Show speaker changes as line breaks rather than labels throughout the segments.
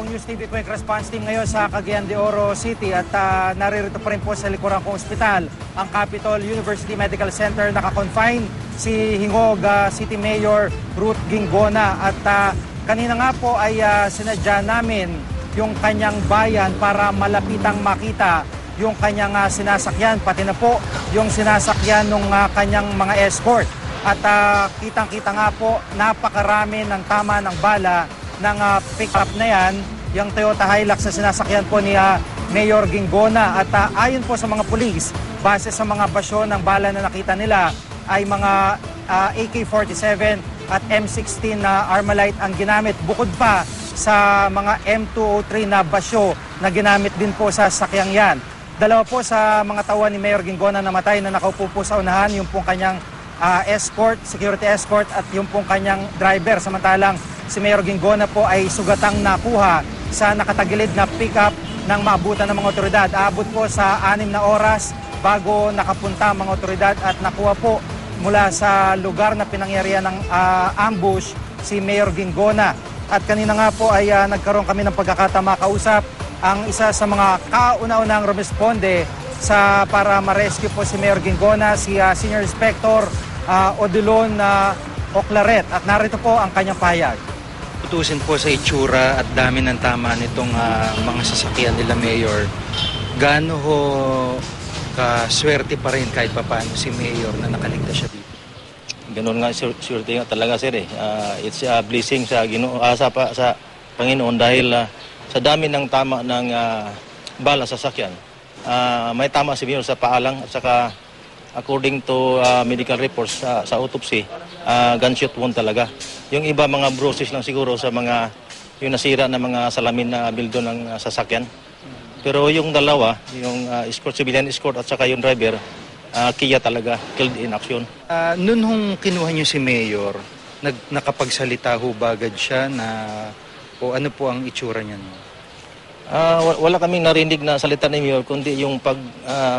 pong News TV Quick Response Team ngayon sa Cagayan de Oro City at naririto pa rin po sa likuran kong ospital ang Capital University Medical Center. Nakakonfine si Hingog City Mayor Ruth Gingona at kanina nga po ay sinadya namin yung kanyang bayan para malapitang makita yung kanyang sinasakyan, pati na po yung sinasakyan ng kanyang mga escort. At kitang-kita nga po, napakarami ng tama ng bala ng pick-up na yan, yung Toyota Hilux na sinasakyan po ni Mayor Gingona. At ayon po sa mga pulis, base sa mga basyo ng bala na nakita nila, ay mga AK-47 at M16 na Armalite ang ginamit. Bukod pa sa mga M203 na basyo na ginamit din po sa sakyang yan. Dalawa po sa mga tauhan ni Mayor Gingona namatay na nakaupo po sa unahan, yung pong kanyang escort, security escort at yung pong kanyang driver. Samantalang si Mayor Gingona po ay sugatang nakuha sa nakatagilid na pick-up ng maabutan ng mga otoridad. Aabot po sa 6 na oras bago nakapunta ang mga otoridad at nakuha po mula sa lugar na pinangyarihan ng ambush si Mayor Gingona. At kanina nga po ay nagkaroon kami ng pagkakataon makausap ang isa sa mga kauna-unang rumisponde para ma-rescue po si Mayor Gingona, si Senior Inspector Odilon Oclaret. At narito po ang kanyang pahayag.
Tutusin po sa itsura at dami ng tama nitong mga sasakyan nila Mayor. Gaano ho kaswerte pa rin kahit papaano si Mayor na nakaligtas siya dito?
Ganun nga, swerte nga talaga sir eh. It's a blessing sa Panginoon dahil sa dami ng tama ng bala sa sasakyan. May tama si Mayor sa paalang at saka according to medical reports sa autopsy, gunshot wound talaga. Yung iba mga bruises lang siguro sa yung nasira na mga salamin na bildo ng sasakyan. Pero yung dalawa, yung civilian escort at saka yung driver, Kia talaga, killed in action.
Noon hong kinuha niyo si Mayor, nakapagsalita ho ba agad siya o ano po ang itsura niya?
Wala kaming narinig na salita ni Mayor, kundi yung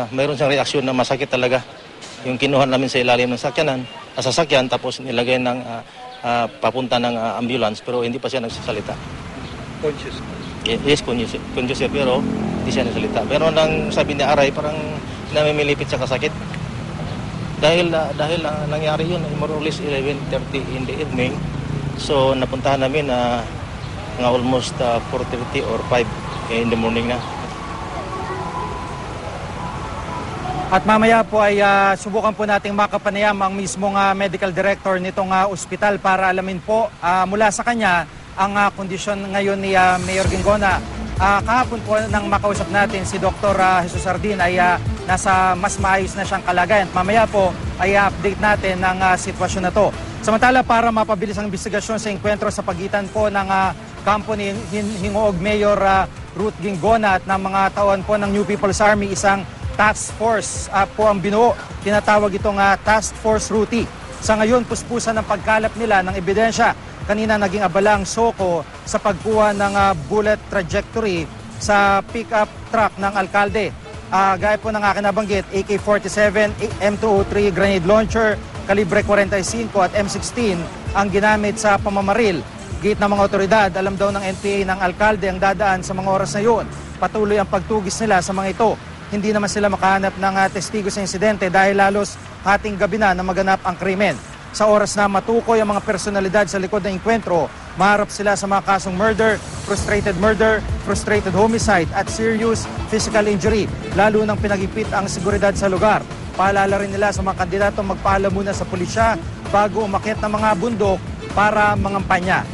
mayroon siyang reaksyon na masakit talaga. Yung kinuha namin sa ilalim ng sasakyan, tapos nilagay ng papunta ng ambulance, pero hindi pa siya nagsasalita.
Conscious?
Yes, conscious siya, pero hindi siya nagsalita. Pero nang sabi ni Aray, parang namimilipit sa kasakit. Dahil nangyari yun, more or less 11:30 in the evening. So napuntahan namin mga almost 4:30 or 5 in the morning na.
At mamaya po ay subukan po nating makapanayam ang mismong medical director nitong ospital para alamin po mula sa kanya ang kondisyon ngayon ni Mayor Gingona. Kahapon po nang makausap natin si Dr. Jesus Sardin ay nasa mas maayos na siyang kalagayan. Mamaya po ay update natin ng sitwasyon na to. Samantala, para mapabilis ang investigasyon sa enkwentro sa pagitan po ng kampo ni Hingog Mayor Ruth Gingona at ng mga tauhan po ng New People's Army, isang task force po ang binuo. Tinatawag itong Task Force Ruti. Sa ngayon, puspusan ng pagkalap nila ng ebidensya. Kanina naging abala ang SOCO sa pagkuha ng bullet trajectory sa pick-up truck ng alkalde. Gaya po ng aking nabanggit, AK-47, M203 grenade launcher, kalibre 45 at M16 ang ginamit sa pamamaril. Gate ng mga otoridad, alam daw ng NPA ng alkalde ang dadaan sa mga oras na yun. Patuloy ang pagtugis nila sa mga ito. Hindi naman sila makahanap ng testigo sa insidente dahil halos hating gabi na maganap ang krimen. Sa oras na matukoy ang mga personalidad sa likod ng enkwentro, maharap sila sa mga kasong murder, frustrated homicide at serious physical injury, lalo nang pinagipit ang seguridad sa lugar. Paalala rin nila sa mga kandidato magpaalam muna sa pulisya bago umakyat ng mga bundok para mangampanya.